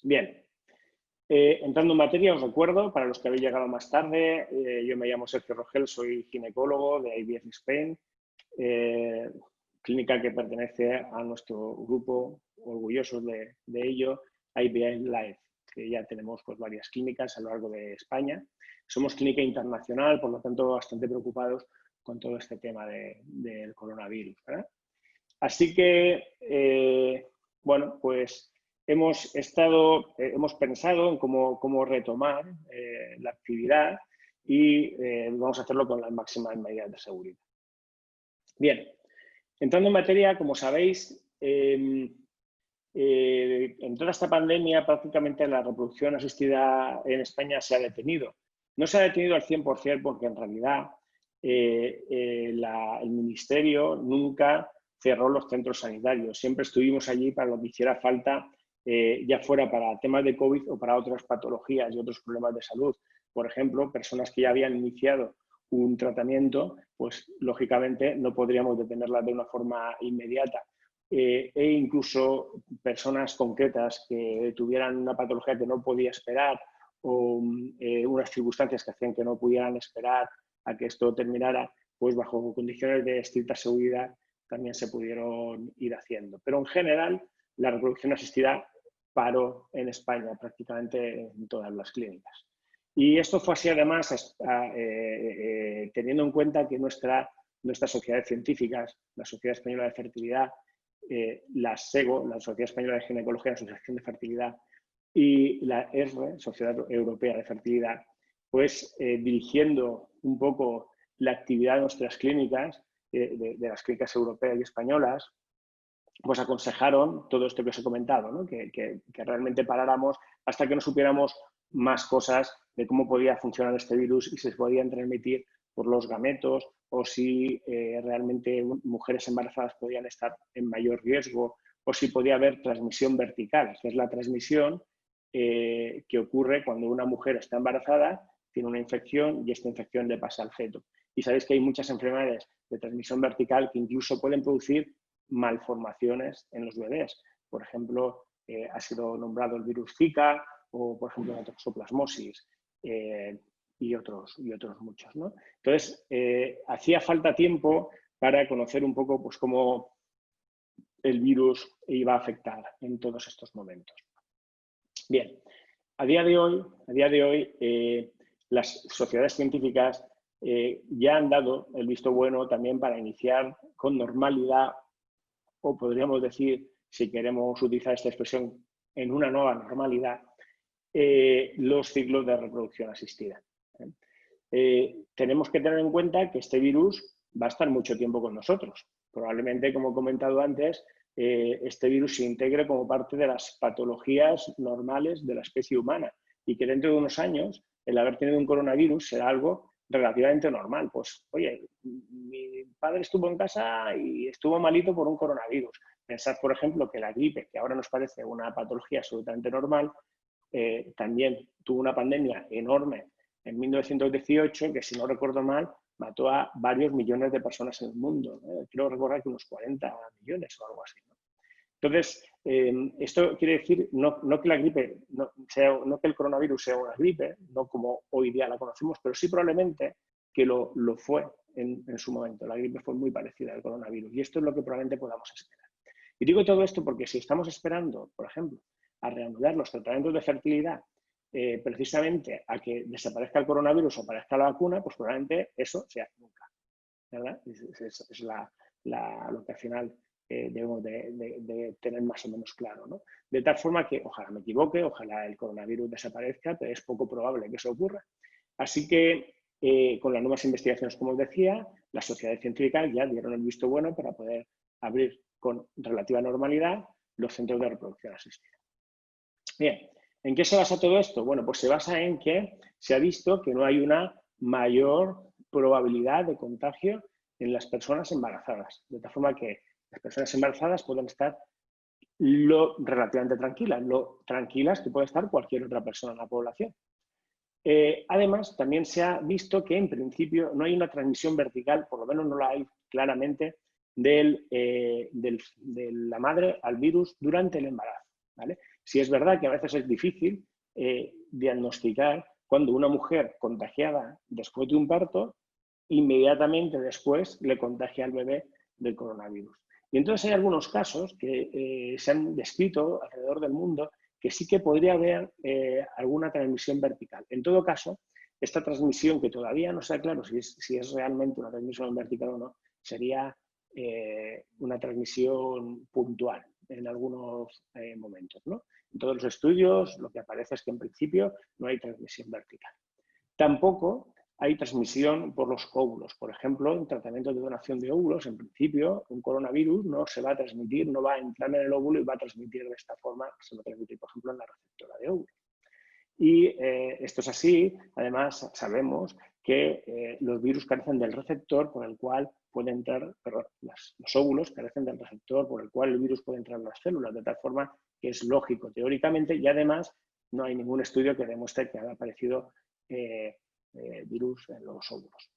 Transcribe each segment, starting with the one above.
Bien, entrando en materia, os recuerdo, para los que habéis llegado más tarde, yo me llamo Sergio Rogel, soy ginecólogo de IVF Spain, clínica que pertenece a nuestro grupo, orgullosos de ello, IVF Life, que ya tenemos pues, varias clínicas a lo largo de España. Somos clínica internacional, por lo tanto, bastante preocupados con todo este tema del coronavirus, ¿verdad? Así que, bueno, pues hemos pensado en cómo retomar la actividad y vamos a hacerlo con las máximas medidas de seguridad. Bien, entrando en materia, como sabéis, en toda esta pandemia prácticamente la reproducción asistida en España se ha detenido. No se ha detenido al 100% porque en realidad el Ministerio nunca cerró los centros sanitarios. Siempre estuvimos allí para lo que hiciera falta, ya fuera para temas de COVID o para otras patologías y otros problemas de salud. Por ejemplo, personas que ya habían iniciado un tratamiento, pues lógicamente no podríamos detenerlas de una forma inmediata. E incluso personas concretas que tuvieran una patología que no podía esperar o unas circunstancias que hacían que no pudieran esperar a que esto terminara, pues bajo condiciones de estricta seguridad también se pudieron ir haciendo. Pero en general, la reproducción asistida paró en España prácticamente en todas las clínicas. Y esto fue así además teniendo en cuenta que nuestras sociedades científicas, la Sociedad Española de Fertilidad, la SEGO, la Sociedad Española de Ginecología, la Asociación de Fertilidad, y la ESRE, Sociedad Europea de Fertilidad, pues dirigiendo un poco la actividad de nuestras clínicas, de las clínicas europeas y españolas, pues aconsejaron todo esto que os he comentado, ¿no? que realmente paráramos hasta que no supiéramos más cosas de cómo podía funcionar este virus y si se podían transmitir por los gametos o si realmente mujeres embarazadas podían estar en mayor riesgo o si podía haber transmisión vertical, que es la transmisión que ocurre cuando una mujer está embarazada, tiene una infección y esta infección le pasa al feto. Y sabéis que hay muchas enfermedades de transmisión vertical que incluso pueden producir malformaciones en los bebés. Por ejemplo, ha sido nombrado el virus Zika o, por ejemplo, la toxoplasmosis y otros muchos, ¿no? Entonces, hacía falta tiempo para conocer un poco pues, cómo el virus iba a afectar en todos estos momentos. Bien, a día de hoy las sociedades científicas ya han dado el visto bueno también para iniciar con normalidad, o podríamos decir, si queremos utilizar esta expresión, en una nueva normalidad, los ciclos de reproducción asistida. Tenemos que tener en cuenta que este virus va a estar mucho tiempo con nosotros. Probablemente, como he comentado antes, este virus se integre como parte de las patologías normales de la especie humana y que dentro de unos años el haber tenido un coronavirus será algo relativamente normal. Pues, oye, mi padre estuvo en casa y estuvo malito por un coronavirus. Pensad, por ejemplo, que la gripe, que ahora nos parece una patología absolutamente normal, también tuvo una pandemia enorme en 1918, que si no recuerdo mal, mató a varios millones de personas en el mundo. Quiero recordar que unos 40 millones o algo así, ¿no? Entonces, esto quiere decir no que la gripe, no que el coronavirus sea una gripe, no como hoy día la conocemos, pero sí probablemente que lo fue en su momento. La gripe fue muy parecida al coronavirus y esto es lo que probablemente podamos esperar. Y digo todo esto porque si estamos esperando, por ejemplo, a reanudar los tratamientos de fertilidad precisamente a que desaparezca el coronavirus o aparezca la vacuna, pues probablemente eso se hace nunca, ¿verdad? Es lo que al final debemos de tener más o menos claro, ¿no? De tal forma que, ojalá me equivoque, ojalá el coronavirus desaparezca, pero es poco probable que eso ocurra. Así que, con las nuevas investigaciones, como os decía, las sociedades científicas ya dieron el visto bueno para poder abrir con relativa normalidad los centros de reproducción asistida. Bien, ¿en qué se basa todo esto? Bueno, pues se basa en que se ha visto que no hay una mayor probabilidad de contagio en las personas embarazadas, de tal forma que las personas embarazadas pueden estar relativamente tranquilas, lo tranquilas que puede estar cualquier otra persona en la población. Además, también se ha visto que en principio no hay una transmisión vertical, por lo menos no la hay claramente, de la madre al virus durante el embarazo, ¿vale? Sí es verdad que a veces es difícil diagnosticar cuando una mujer contagiada después de un parto, inmediatamente después le contagia al bebé del coronavirus. Y entonces hay algunos casos que se han descrito alrededor del mundo que sí que podría haber alguna transmisión vertical. En todo caso, esta transmisión, que todavía no está claro si es realmente una transmisión vertical o no, sería una transmisión puntual en algunos momentos, ¿no? En todos los estudios lo que aparece es que en principio no hay transmisión vertical. Tampoco hay transmisión por los óvulos. Por ejemplo, en tratamiento de donación de óvulos, en principio, un coronavirus no se va a transmitir, no va a entrar en el óvulo y va a transmitir de esta forma, se va a transmitir, por ejemplo, en la receptora de óvulos. Y esto es así. Además, sabemos que los virus carecen del receptor por el cual puede entrar, perdón, los óvulos carecen del receptor por el cual el virus puede entrar en las células, de tal forma que es lógico teóricamente, y además no hay ningún estudio que demuestre que haya aparecido virus en los óvulos.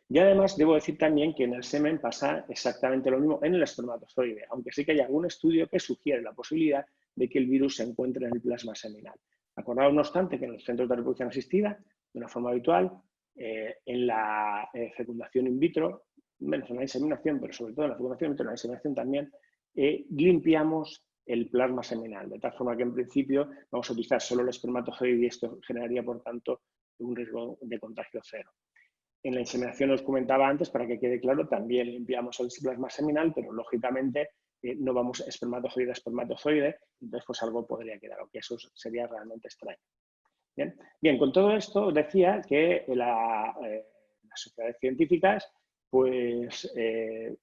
Y además debo decir también que en el semen pasa exactamente lo mismo en el espermatozoide, aunque sí que hay algún estudio que sugiere la posibilidad de que el virus se encuentre en el plasma seminal. Acordaos, no obstante, que en los centros de reproducción asistida, de una forma habitual, en la fecundación in vitro, menos en la inseminación, pero sobre todo en la fecundación in vitro, en la inseminación también, limpiamos el plasma seminal, de tal forma que en principio vamos a utilizar solo el espermatozoide y esto generaría, por tanto, un riesgo de contagio cero. En la inseminación os comentaba antes, para que quede claro, también limpiamos el plasma seminal, pero lógicamente no vamos espermatozoide a espermatozoide, entonces pues algo podría quedar, aunque eso sería realmente extraño. Bien, con todo esto os decía que las sociedades científicas pues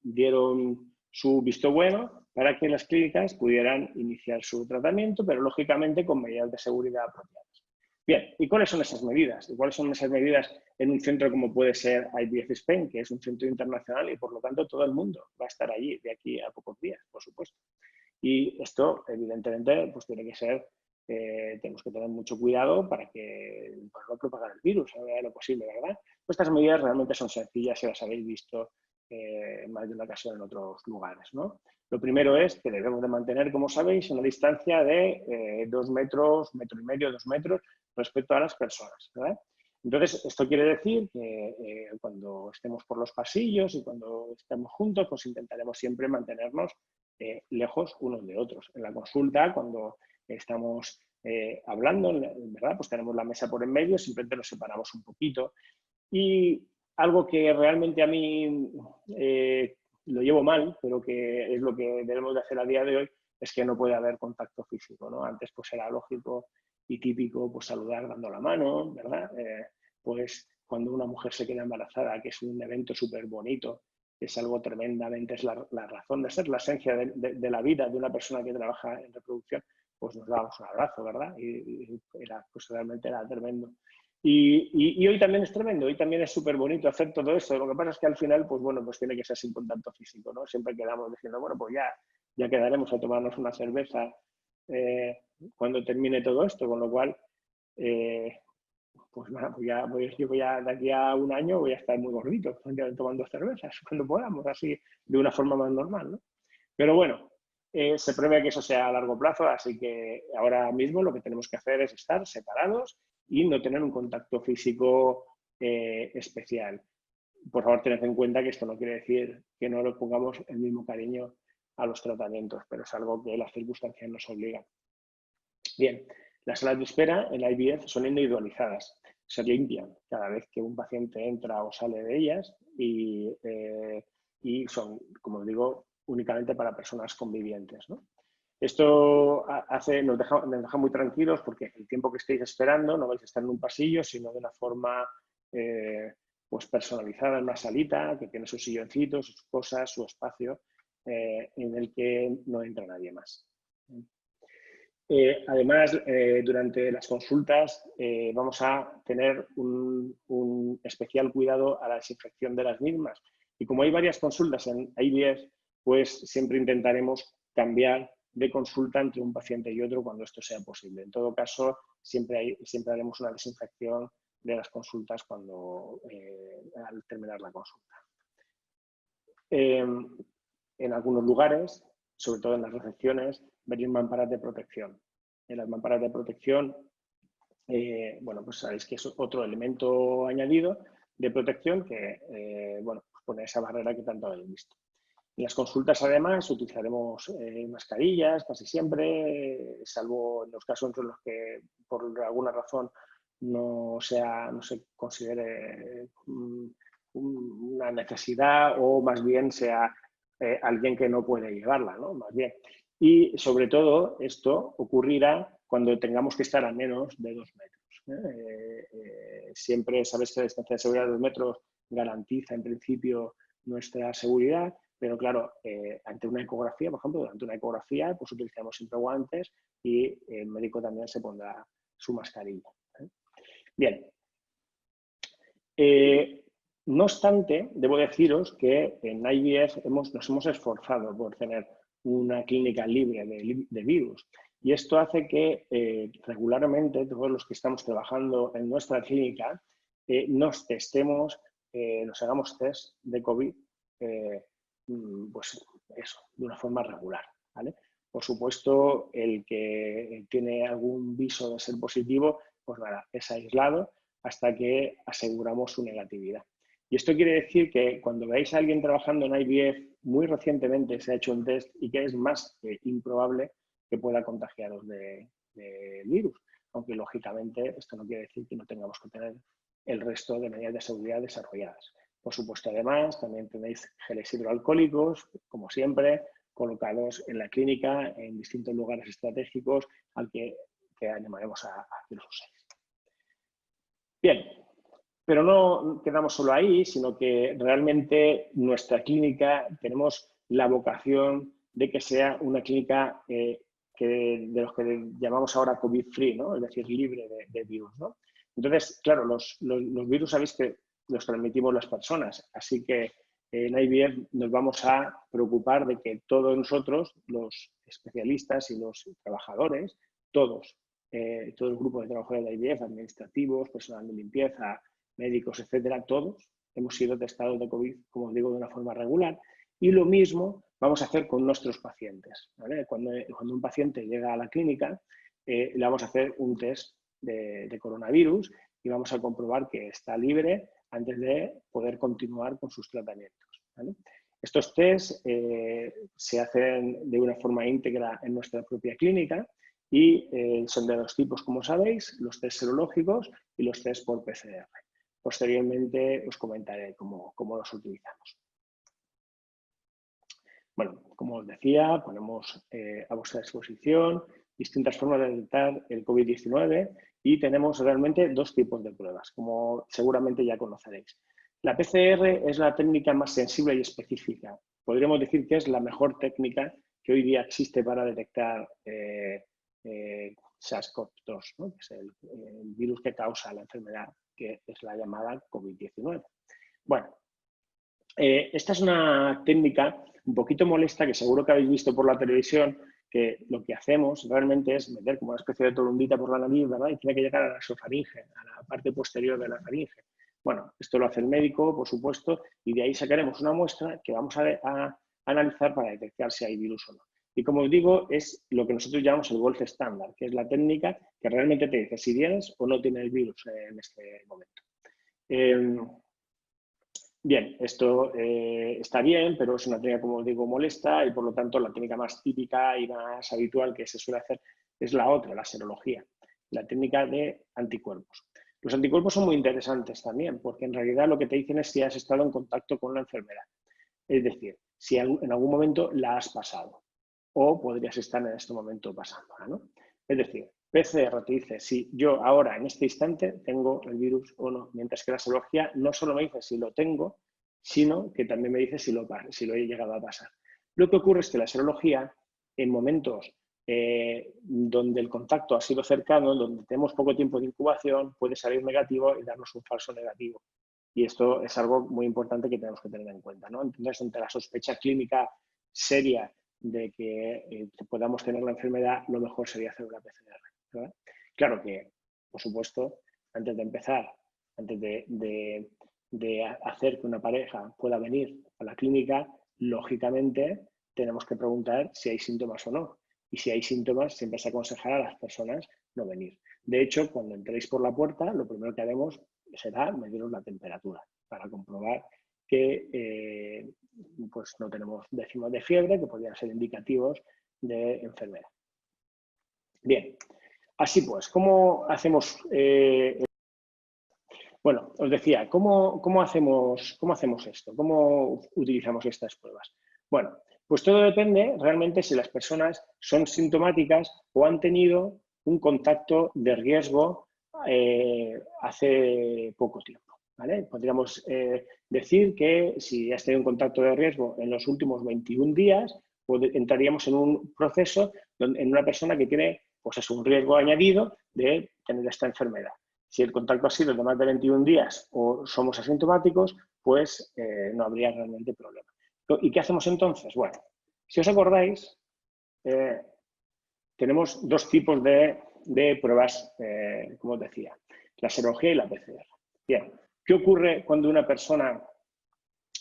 dieron su visto bueno para que las clínicas pudieran iniciar su tratamiento, pero lógicamente con medidas de seguridad apropiadas. Bien, ¿y cuáles son esas medidas? ¿Y cuáles son esas medidas en un centro como puede ser IVF Spain, que es un centro internacional y por lo tanto todo el mundo va a estar allí de aquí a pocos días, por supuesto? Y esto, evidentemente, pues tiene que ser, tenemos que tener mucho cuidado para no propagar el virus a la medida de lo posible, ¿verdad? Pues estas medidas realmente son sencillas y las habéis visto en más de una ocasión en otros lugares, ¿no? Lo primero es que debemos de mantener, como sabéis, una distancia de 2 metros, 1,5 metros, 2 metros respecto a las personas, ¿verdad? Entonces, esto quiere decir que cuando estemos por los pasillos y cuando estemos juntos, pues intentaremos siempre mantenernos lejos unos de otros. En la consulta, cuando estamos hablando, ¿verdad? Pues tenemos la mesa por en medio, simplemente nos separamos un poquito. Y algo que realmente a mí lo llevo mal, pero que es lo que debemos de hacer a día de hoy, es que no puede haber contacto físico, ¿no? Antes pues era lógico y típico pues saludar dando la mano, ¿verdad? Pues cuando una mujer se queda embarazada, que es un evento súper bonito, que es algo tremendamente, es la razón de ser, la esencia de la vida de una persona que trabaja en reproducción, pues nos dábamos un abrazo, ¿verdad? Y era, pues realmente era tremendo. Y hoy también es tremendo, hoy también es súper bonito hacer todo esto. Lo que pasa es que al final, pues bueno, pues tiene que ser sin contacto físico, ¿no? Siempre quedamos diciendo, bueno, pues ya quedaremos a tomarnos una cerveza cuando termine todo esto, con lo cual, pues nada, pues yo voy a, de aquí a un año voy a estar muy gordito tomando cervezas cuando podamos, así de una forma más normal, ¿no? Pero bueno, se prevé que eso sea a largo plazo, así que ahora mismo lo que tenemos que hacer es estar separados y no tener un contacto físico especial. Por favor, tened en cuenta que esto no quiere decir que no le pongamos el mismo cariño a los tratamientos, pero es algo que las circunstancias nos obligan. Bien, las salas de espera en la IVF son individualizadas, se limpian cada vez que un paciente entra o sale de ellas y son, como digo, únicamente para personas convivientes, ¿no? Esto nos deja muy tranquilos porque el tiempo que estéis esperando no vais a estar en un pasillo, sino de una forma pues personalizada en una salita que tiene sus silloncitos, sus cosas, su espacio en el que no entra nadie más. Además, durante las consultas vamos a tener un especial cuidado a la desinfección de las mismas. Y como hay varias consultas en IVF, pues siempre intentaremos cambiar de consulta entre un paciente y otro cuando esto sea posible. En todo caso, siempre haremos una desinfección de las consultas al terminar la consulta. En algunos lugares, sobre todo en las recepciones, veréis mamparas de protección. En las mamparas de protección, bueno, pues sabéis que es otro elemento añadido de protección que, bueno, pues pone esa barrera que tanto habéis visto. En las consultas, además, utilizaremos mascarillas casi siempre, salvo en los casos en los que por alguna razón no se considere una necesidad o más bien sea alguien que no puede llevarla, ¿no? Más bien. Y sobre todo esto ocurrirá cuando tengamos que estar a menos de 2 metros. Siempre sabéis que la distancia de seguridad de 2 metros garantiza en principio nuestra seguridad. Pero claro, ante una ecografía, por ejemplo, durante una ecografía, pues utilizamos siempre guantes y el médico también se pondrá su mascarilla. Bien. No obstante, debo deciros que en IVF nos hemos esforzado por tener una clínica libre de virus. Y esto hace que regularmente todos los que estamos trabajando en nuestra clínica nos testemos, nos hagamos test de COVID pues eso, de una forma regular, ¿vale? Por supuesto, el que tiene algún viso de ser positivo, pues nada, es aislado hasta que aseguramos su negatividad. Y esto quiere decir que cuando veáis a alguien trabajando en IVF, muy recientemente se ha hecho un test y que es más improbable que pueda contagiaros de virus, aunque lógicamente esto no quiere decir que no tengamos que tener el resto de medidas de seguridad desarrolladas. Por supuesto, además, también tenéis geles hidroalcohólicos, como siempre, colocados en la clínica, en distintos lugares estratégicos al que animaremos a que los uséis. Bien, pero no quedamos solo ahí, sino que realmente nuestra clínica tenemos la vocación de que sea una clínica de los que llamamos ahora COVID-free, ¿no? Es decir, libre de virus, ¿no? Entonces, claro, los virus sabéis que los transmitimos las personas, así que en IVF nos vamos a preocupar de que todos nosotros, los especialistas y los trabajadores, todo el grupo de trabajadores de IVF, administrativos, personal de limpieza, médicos, etcétera, todos hemos sido testados de COVID, como os digo, de una forma regular. Y lo mismo vamos a hacer con nuestros pacientes, ¿vale? Cuando un paciente llega a la clínica, le vamos a hacer un test de coronavirus y vamos a comprobar que está libre antes de poder continuar con sus tratamientos, ¿vale? Estos test se hacen de una forma íntegra en nuestra propia clínica y son de dos tipos, como sabéis, los test serológicos y los test por PCR. Posteriormente os comentaré cómo los utilizamos. Bueno, como os decía, ponemos a vuestra disposición distintas formas de detectar el COVID-19 y tenemos realmente dos tipos de pruebas, como seguramente ya conoceréis. La PCR es la técnica más sensible y específica. Podríamos decir que es la mejor técnica que hoy día existe para detectar SARS-CoV-2, ¿no? Que es el virus que causa la enfermedad, que es la llamada COVID-19. Bueno, esta es una técnica un poquito molesta que seguro que habéis visto por la televisión, que lo que hacemos realmente es meter como una especie de tolumbita por la nariz, ¿verdad? Y tiene que llegar a la esofaringe, a la parte posterior de la faringe. Bueno, esto lo hace el médico, por supuesto, y de ahí sacaremos una muestra que vamos a analizar para detectar si hay virus o no. Y como os digo, es lo que nosotros llamamos el gold estándar, que es la técnica que realmente te dice si tienes o no tienes virus en este momento. Bien, esto está bien, pero es una técnica, como os digo, molesta y por lo tanto la técnica más típica y más habitual que se suele hacer es la otra, la serología, la técnica de anticuerpos. Los anticuerpos son muy interesantes también porque en realidad lo que te dicen es si has estado en contacto con la enfermedad. Es decir, si en algún momento la has pasado o podrías estar en este momento pasándola, ¿no? Es decir, PCR te dice si yo ahora, en este instante, tengo el virus o no, mientras que la serología no solo me dice si lo tengo, sino que también me dice si lo he llegado a pasar. Lo que ocurre es que la serología, en momentos donde el contacto ha sido cercano, donde tenemos poco tiempo de incubación, puede salir negativo y darnos un falso negativo. Y esto es algo muy importante que tenemos que tener en cuenta, ¿no? Entonces, ante la sospecha clínica seria de que podamos tener la enfermedad, lo mejor sería hacer una PCR, ¿verdad? Claro que, por supuesto, antes de empezar, antes de hacer que una pareja pueda venir a la clínica, lógicamente tenemos que preguntar si hay síntomas o no. y si hay síntomas siempre se aconsejará a las personas no venir. De hecho, cuando entréis por la puerta, lo primero que haremos será mediros la temperatura para comprobar que pues no tenemos décimos de fiebre, que podrían ser indicativos de enfermedad. Bien, así pues, ¿cómo hacemos? Bueno, os decía, ¿cómo hacemos esto? ¿Cómo utilizamos estas pruebas? Bueno, pues todo depende realmente si las personas son sintomáticas o han tenido un contacto de riesgo hace poco tiempo, ¿vale? Podríamos decir que si has tenido un contacto de riesgo en los últimos 21 días, entraríamos en un proceso en una persona que tiene pues es un riesgo añadido de tener esta enfermedad. Si el contacto ha sido de más de 21 días o somos asintomáticos, pues no habría realmente problema. ¿Y qué hacemos entonces? Bueno, si os acordáis, tenemos dos tipos de pruebas, como os decía, la serología y la PCR. Bien, ¿qué ocurre cuando una persona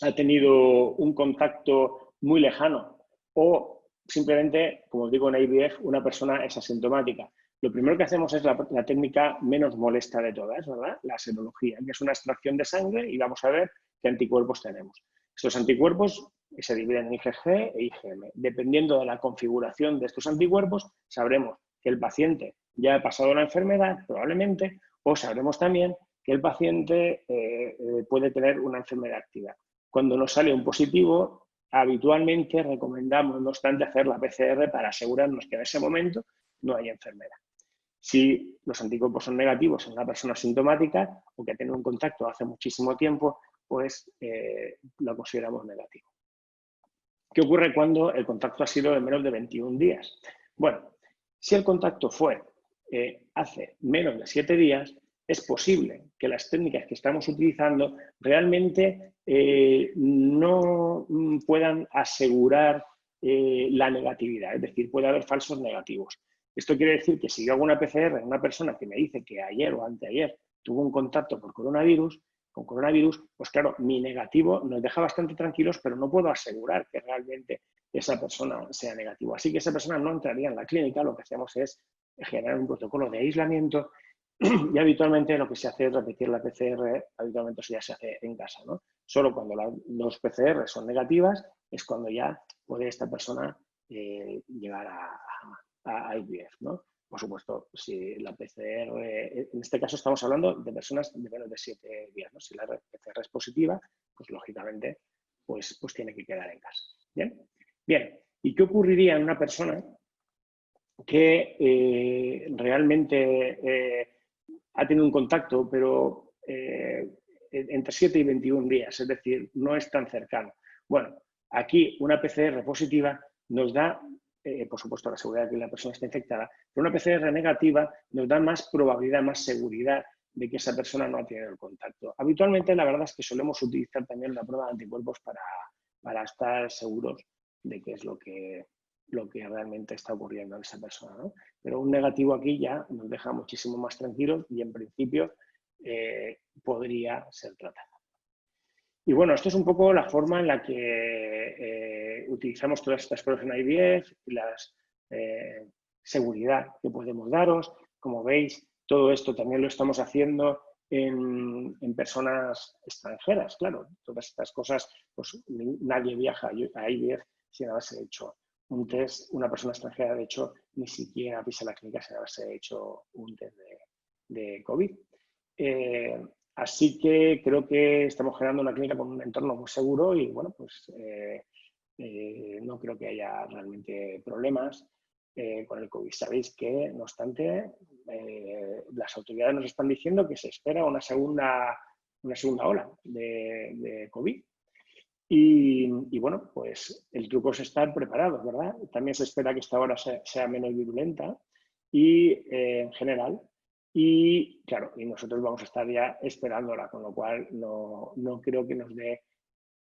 ha tenido un contacto muy lejano o simplemente, como os digo en IVF, una persona es asintomática? Lo primero que hacemos es la técnica menos molesta de todas, ¿verdad? La serología, que es una extracción de sangre y vamos a ver qué anticuerpos tenemos. Estos anticuerpos se dividen en IgG e IgM. Dependiendo de la configuración de estos anticuerpos, sabremos que el paciente ya ha pasado la enfermedad, probablemente, o sabremos también que el paciente puede tener una enfermedad activa. Cuando nos sale un positivo, habitualmente recomendamos, no obstante, hacer la PCR para asegurarnos que en ese momento no hay enfermedad. Si los anticuerpos son negativos en una persona asintomática o que ha tenido un contacto hace muchísimo tiempo, pues lo consideramos negativo. ¿Qué ocurre cuando el contacto ha sido de menos de 21 días? Bueno, si el contacto fue hace menos de 7 días, es posible que las técnicas que estamos utilizando realmente no puedan asegurar la negatividad, es decir, puede haber falsos negativos. Esto quiere decir que si yo hago una PCR en una persona que me dice que ayer o anteayer tuvo un contacto con coronavirus, pues claro, mi negativo nos deja bastante tranquilos, pero no puedo asegurar que realmente esa persona sea negativo. Así que esa persona no entraría en la clínica, lo que hacemos es generar un protocolo de aislamiento y habitualmente lo que se hace es repetir la PCR, habitualmente eso ya se hace en casa, ¿no? Solo cuando los PCR son negativas es cuando ya puede esta persona llegar a IVF, ¿no? Por supuesto, si la PCR, en este caso estamos hablando de personas de menos de 7 días, ¿no? Si la PCR es positiva, pues lógicamente pues tiene que quedar en casa. ¿Bien? Bien, ¿y qué ocurriría en una persona que realmente ha tenido un contacto, pero entre 7 y 21 días, es decir, no es tan cercano? Bueno, aquí una PCR positiva nos da, por supuesto, la seguridad de que la persona está infectada, pero una PCR negativa nos da más probabilidad, más seguridad de que esa persona no ha tenido el contacto. Habitualmente, la verdad es que solemos utilizar también la prueba de anticuerpos para estar seguros de qué es lo que realmente está ocurriendo en esa persona, ¿no? Pero un negativo aquí ya nos deja muchísimo más tranquilos y en principio podría ser tratado. Y bueno, esto es un poco la forma en la que utilizamos todas estas pruebas en IVF y la seguridad que podemos daros. Como veis, todo esto también lo estamos haciendo en personas extranjeras, claro. Todas estas cosas, pues nadie viaja a IVF sin haberse hecho un test. Una persona extranjera, de hecho, ni siquiera pisa la clínica sin haberse hecho un test de COVID. Así que creo que estamos generando una clínica con un entorno muy seguro y, bueno, pues no creo que haya realmente problemas con el COVID. Sabéis que, no obstante, las autoridades nos están diciendo que se espera una segunda ola de COVID. Y bueno, pues el truco es estar preparados, ¿verdad? También se espera que esta hora sea menos virulenta y en general. Y claro, y nosotros vamos a estar ya esperándola, con lo cual no creo que nos dé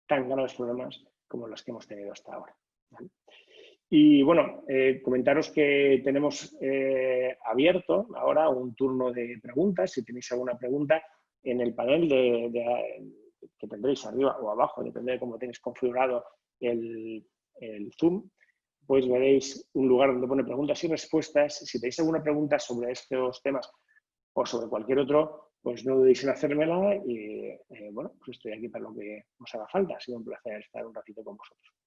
tan graves problemas como los que hemos tenido hasta ahora, ¿vale? Y bueno, comentaros que tenemos abierto ahora un turno de preguntas. Si tenéis alguna pregunta en el panel que tendréis arriba o abajo, depende de cómo tenéis configurado el Zoom, pues veréis un lugar donde pone preguntas y respuestas. Si tenéis alguna pregunta sobre estos temas o sobre cualquier otro, pues no dudéis en hacérmela y bueno, pues estoy aquí para lo que os haga falta. Ha sido un placer estar un ratito con vosotros.